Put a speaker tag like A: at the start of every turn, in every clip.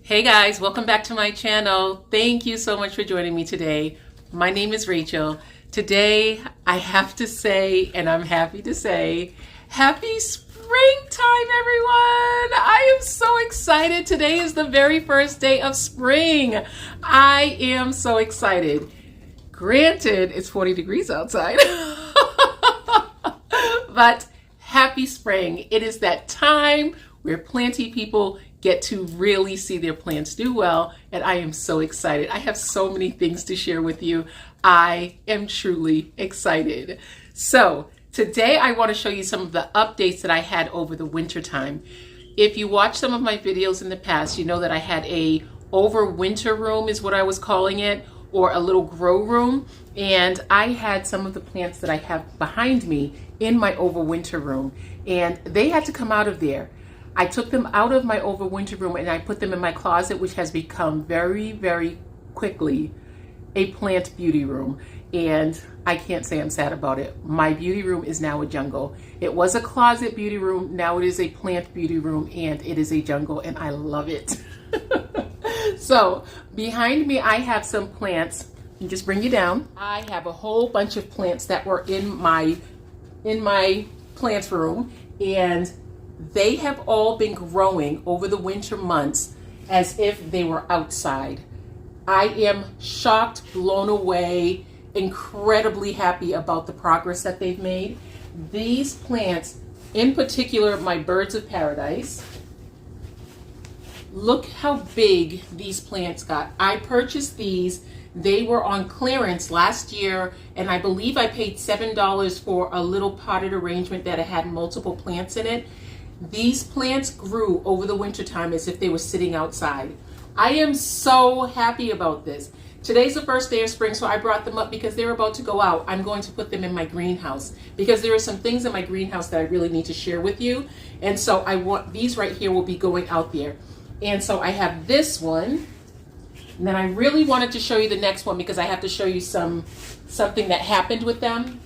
A: Hey guys, welcome back to my channel. Thank you so much for joining me today. My name is Rachel. Today I have to say, and I'm happy to say, happy springtime everyone! I am so excited. Today is the very first day of spring. I am so excited. Granted, it's 40 degrees outside, but happy spring. It is that time where planty people get to really see their plants do well, and I am so excited. I have so many things to share with you. I am truly excited. So today I want to show you some of the updates that I had over the winter time. If you watch some of my videos in the past, you know that I had a overwinter room is what I was calling it, or a little grow room, and I had some of the plants that I have behind me in my overwinter room, and they had to come out of there. I took them out of my overwinter room and I put them in my closet, which has become very, very quickly a plant beauty room. And I can't say I'm sad about it. My beauty room is now a jungle. It was a closet beauty room. Now it is a plant beauty room, and it is a jungle, and I love it. So behind me, I have some plants. You just bring you down. I have a whole bunch of plants that were in my plant room, and they have all been growing over the winter months as if they were outside. I am shocked, blown away, incredibly happy about the progress that they've made. These plants, in particular, my birds of paradise, look how big these plants got. I purchased these. They were on clearance last year, and I believe I paid $7 for a little potted arrangement that had multiple plants in it. These plants grew over the winter time as if they were sitting outside. I am so happy about this. Today's the first day of spring, so I brought them up because they're about to go out. I'm going to put them in my greenhouse because there are some things in my greenhouse that I really need to share with you. And so I want these right here will be going out there. And so I have this one. And then I really wanted to show you the next one because I have to show you something that happened with them.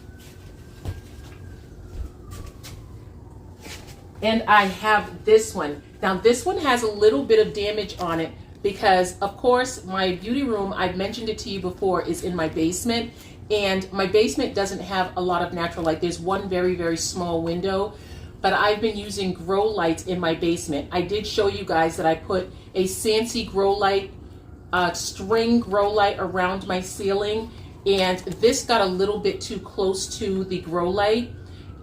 A: And I have this one. Now this one has a little bit of damage on it because, of course, my beauty room, I've mentioned it to you before, is in my basement. And my basement doesn't have a lot of natural light. There's one very, very small window, but I've been using grow lights in my basement. I did show you guys that I put a SANSI grow light, string grow light around my ceiling, and this got a little bit too close to the grow light.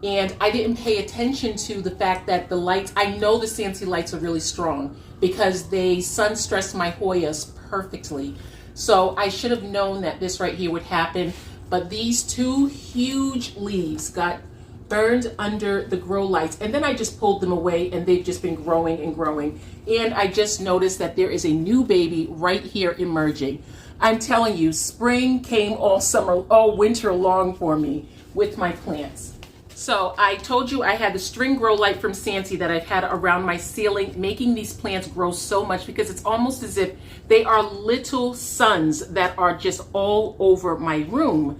A: And I didn't pay attention to the fact that the lights, I know the SANSI lights are really strong because they sun stress my Hoyas perfectly. So I should have known that this right here would happen. But these two huge leaves got burned under the grow lights, and then I just pulled them away, and they've just been growing and growing. And I just noticed that there is a new baby right here emerging. I'm telling you, spring came all winter long for me with my plants. So I told you I had the string grow light from SANSI that I've had around my ceiling, making these plants grow so much because it's almost as if they are little suns that are just all over my room.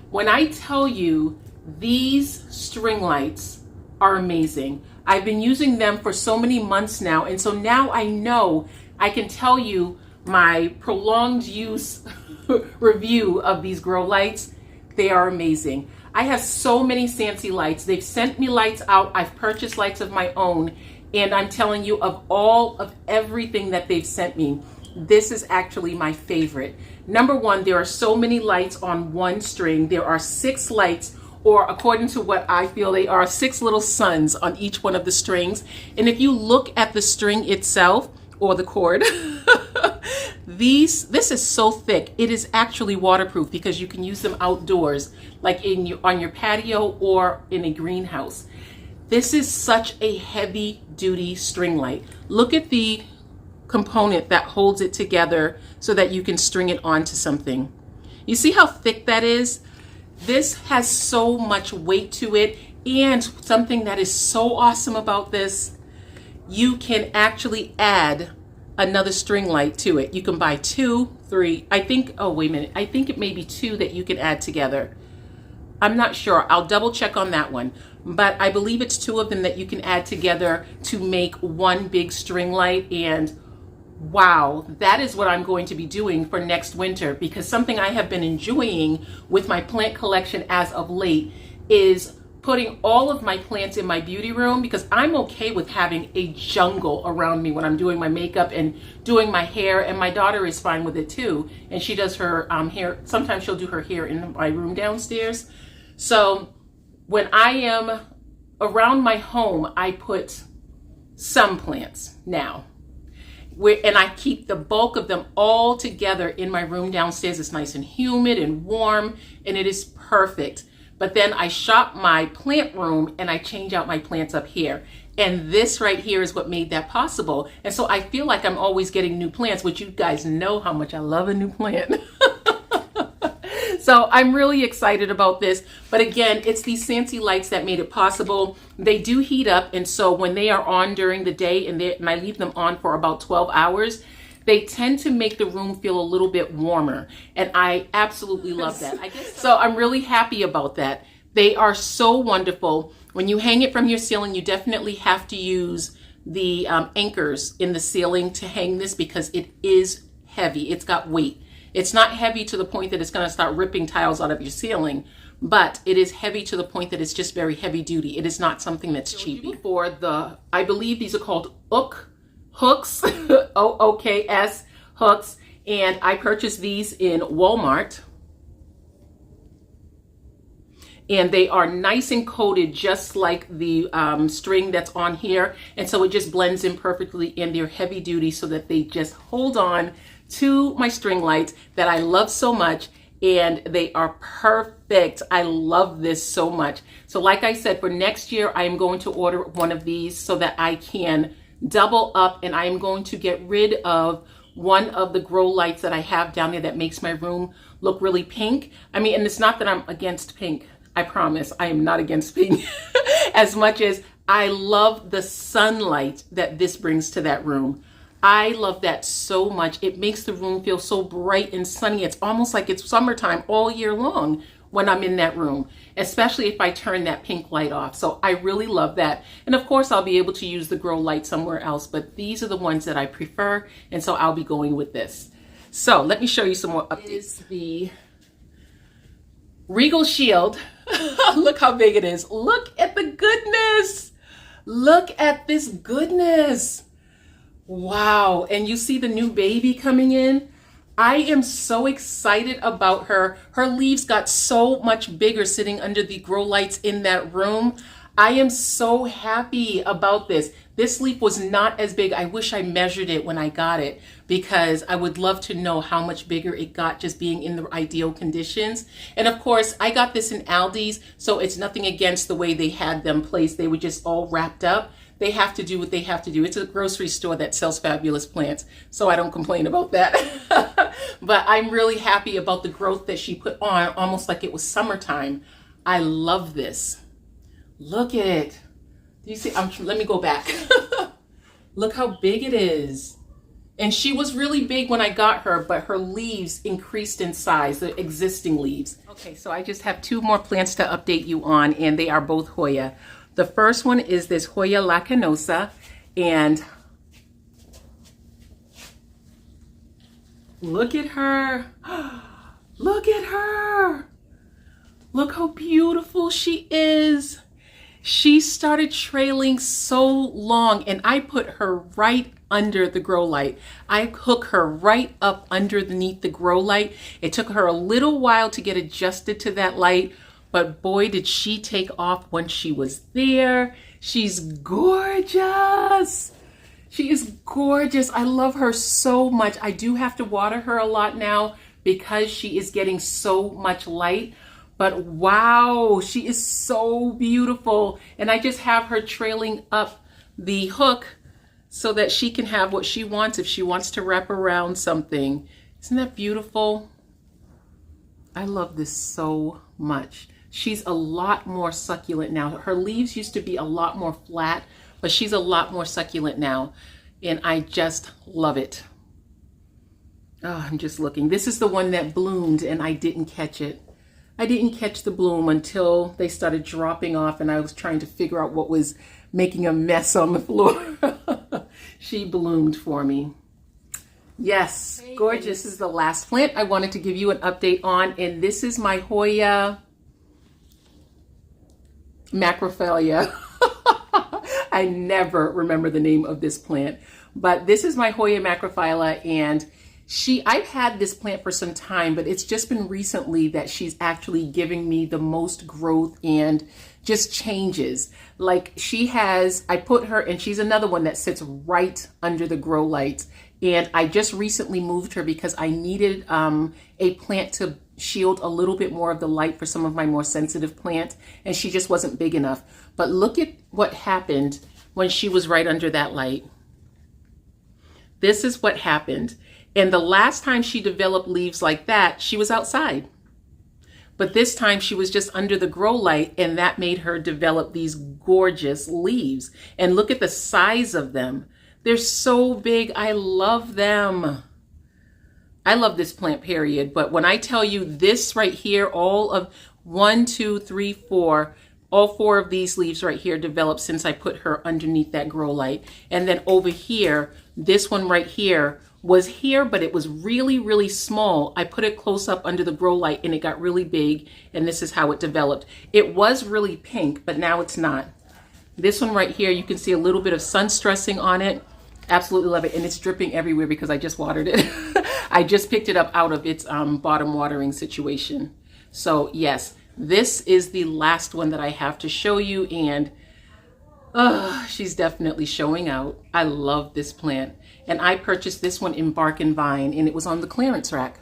A: When I tell you these string lights are amazing, I've been using them for so many months now, and so now I know I can tell you my prolonged use review of these grow lights. They are amazing. I have so many SANSI lights. They've sent me lights out. I've purchased lights of my own. And I'm telling you, of everything that they've sent me, this is actually my favorite. Number one, there are so many lights on one string. There are 6 lights, or according to what I feel, they are 6 little suns on each one of the strings. And if you look at the string itself, or the cord, this is so thick. It is actually waterproof because you can use them outdoors, like on your patio or in a greenhouse. This is such a heavy duty string light. Look at the component that holds it together so that you can string it onto something. You see how thick that is? This has so much weight to it, and something that is so awesome about this, you can actually add another string light to it. You can buy 2, 3, I think, oh wait a minute, I think it may be 2 that you can add together. I'm not sure, I'll double check on that one, but I believe it's 2 of them that you can add together to make one big string light. And wow, that is what I'm going to be doing for next winter, because something I have been enjoying with my plant collection as of late is putting all of my plants in my beauty room, because I'm okay with having a jungle around me when I'm doing my makeup and doing my hair, and my daughter is fine with it too, and she does her hair. Sometimes she'll do her hair in my room downstairs. So when I am around my home, I put some plants now, and I keep the bulk of them all together in my room downstairs. It's nice and humid and warm, and it is perfect. But then I shop my plant room and I change out my plants up here. And this right here is what made that possible. And so I feel like I'm always getting new plants, which you guys know how much I love a new plant. So I'm really excited about this. But again, it's these SANSI lights that made it possible. They do heat up. And so when they are on during the day and I leave them on for about 12 hours, they tend to make the room feel a little bit warmer. And I absolutely love that. So I'm really happy about that. They are so wonderful. When you hang it from your ceiling, you definitely have to use the anchors in the ceiling to hang this, because it is heavy. It's got weight. It's not heavy to the point that it's going to start ripping tiles out of your ceiling, but it is heavy to the point that it's just very heavy duty. It is not something that's cheap. Before, I believe these are called hooks, OOKS hooks, and I purchased these in Walmart, and they are nice and coated just like the string that's on here, and so it just blends in perfectly, and they're heavy duty so that they just hold on to my string lights that I love so much, and they are perfect. I love this so much. So like I said, for next year I am going to order one of these so that I can double up, and I am going to get rid of one of the grow lights that I have down there that makes my room look really pink. I mean, and it's not that I'm against pink. I promise I am not against pink as much as I love the sunlight that this brings to that room. I love that so much. It makes the room feel so bright and sunny. It's almost like it's summertime all year long when I'm in that room, especially if I turn that pink light off. So I really love that. And of course, I'll be able to use the grow light somewhere else, but these are the ones that I prefer. And so I'll be going with this. So let me show you some more updates. It is the Regal Shield. Look how big it is. Look at the goodness. Look at this goodness. Wow. And you see the new baby coming in. I am so excited about her. Her leaves got so much bigger sitting under the grow lights in that room. I am so happy about this. This leaf was not as big. I wish I measured it when I got it, because I would love to know how much bigger it got just being in the ideal conditions. And of course, I got this in Aldi's, so it's nothing against the way they had them placed. They were just all wrapped up. They have to do what they have to do. It's a grocery store that sells fabulous plants, so I don't complain about that. But I'm really happy about the growth that she put on, almost like it was summertime. I love this. Look at it. Do you see? Let me go back. Look how big it is. And she was really big when I got her, but her leaves increased in size, the existing leaves. Okay, so I just have two more plants to update you on, and they are both Hoya. The first one is this Hoya Lacosa, and look at her. Look at her. Look how beautiful she is. She started trailing so long, and I put her right under the grow light. I hook her right up underneath the grow light. It took her a little while to get adjusted to that light, but boy, did she take off once she was there. She's gorgeous. She is gorgeous. I love her so much. I do have to water her a lot now because she is getting so much light. But wow, she is so beautiful. And I just have her trailing up the hook so that she can have what she wants if she wants to wrap around something. Isn't that beautiful? I love this so much. She's a lot more succulent now. Her leaves used to be a lot more flat, but she's a lot more succulent now. And I just love it. Oh, I'm just looking. This is the one that bloomed and I didn't catch it. I didn't catch the bloom until they started dropping off and I was trying to figure out what was making a mess on the floor. She bloomed for me. Yes, gorgeous. This is the last plant I wanted to give you an update on, and this is my Hoya Macril. I never remember the name of this plant, but this is my Hoya Macril, and I've had this plant for some time, but it's just been recently that she's actually giving me the most growth and just changes. Like I put her, and she's another one that sits right under the grow lights. And I just recently moved her because I needed a plant to shield a little bit more of the light for some of my more sensitive plants, and she just wasn't big enough. But look at what happened when she was right under that light. This is what happened. And the last time she developed leaves like that, she was outside. But this time she was just under the grow light, and that made her develop these gorgeous leaves. And look at the size of them. They're so big. I love them. I love this plant, period. But when I tell you this right here, all of 1, 2, 3, 4, all 4 of these leaves right here developed since I put her underneath that grow light. And then over here, this one right here was here, but it was really, really small. I put it close up under the grow light and it got really big, and this is how it developed. It was really pink, but now it's not. This one right here, you can see a little bit of sun stressing on it. Absolutely love it, and it's dripping everywhere because I just watered it. I just picked it up out of its bottom watering situation. So yes, this is the last one that I have to show you, and she's definitely showing out. I love this plant. And I purchased this one in Bark and Vine, and it was on the clearance rack.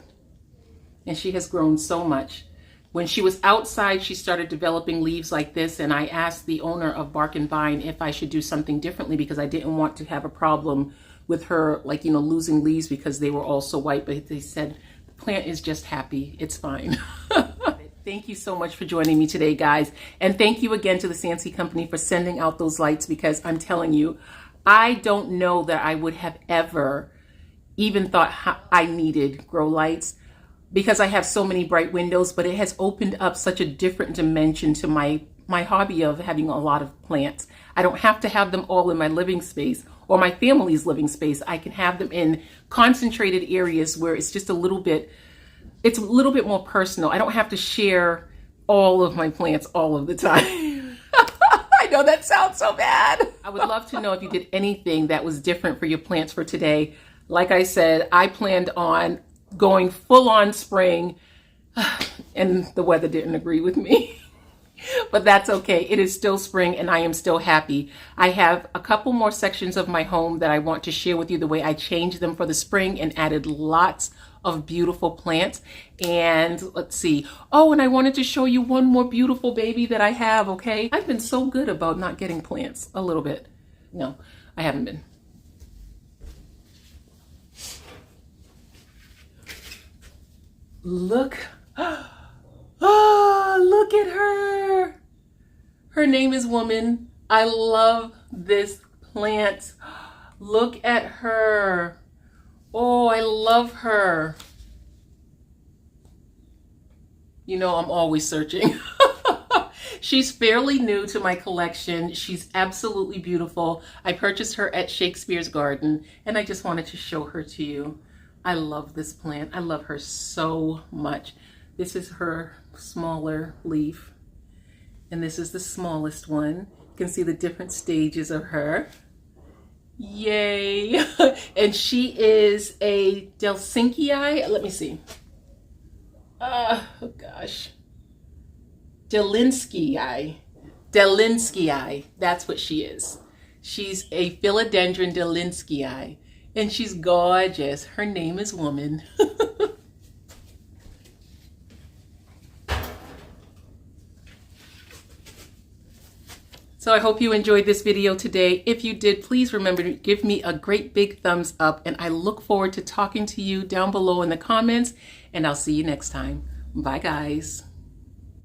A: And she has grown so much. When she was outside, she started developing leaves like this, and I asked the owner of Bark and Vine if I should do something differently because I didn't want to have a problem with her, like, losing leaves because they were all so white. But they said, the plant is just happy. It's fine. Thank you so much for joining me today, guys. And thank you again to the SANSI company for sending out those lights, because I'm telling you, I don't know that I would have ever even thought I needed grow lights because I have so many bright windows, but it has opened up such a different dimension to my hobby of having a lot of plants. I don't have to have them all in my living space or my family's living space. I can have them in concentrated areas where it's just a little bit more personal. I don't have to share all of my plants all of the time. I know that sounds so bad. I would love to know if you did anything that was different for your plants for today. Like I said, I planned on going full on spring and the weather didn't agree with me. But that's okay. It is still spring and I am still happy. I have a couple more sections of my home that I want to share with you the way I changed them for the spring and added lots of beautiful plants. And let's see. Oh, and I wanted to show you one more beautiful baby that I have, okay? I've been so good about not getting plants a little bit. No, I haven't been. Look. Oh, look at her. Her name is Woman. I love this plant. Look at her. Oh, I love her. You know, I'm always searching. She's fairly new to my collection. She's absolutely beautiful. I purchased her at Shakespeare's Garden, and I just wanted to show her to you. I love this plant. I love her so much. This is her smaller leaf, and this is the smallest one. You can see the different stages of her. Yay! And she is a Delsinskii. Let me see. Oh gosh. Delsinskii. Delsinskii. That's what she is. She's a philodendron Delsinskii, and she's gorgeous. Her name is Woman. So I hope you enjoyed this video today. If you did, please remember to give me a great big thumbs up, and I look forward to talking to you down below in the comments, and I'll see you next time. Bye, guys.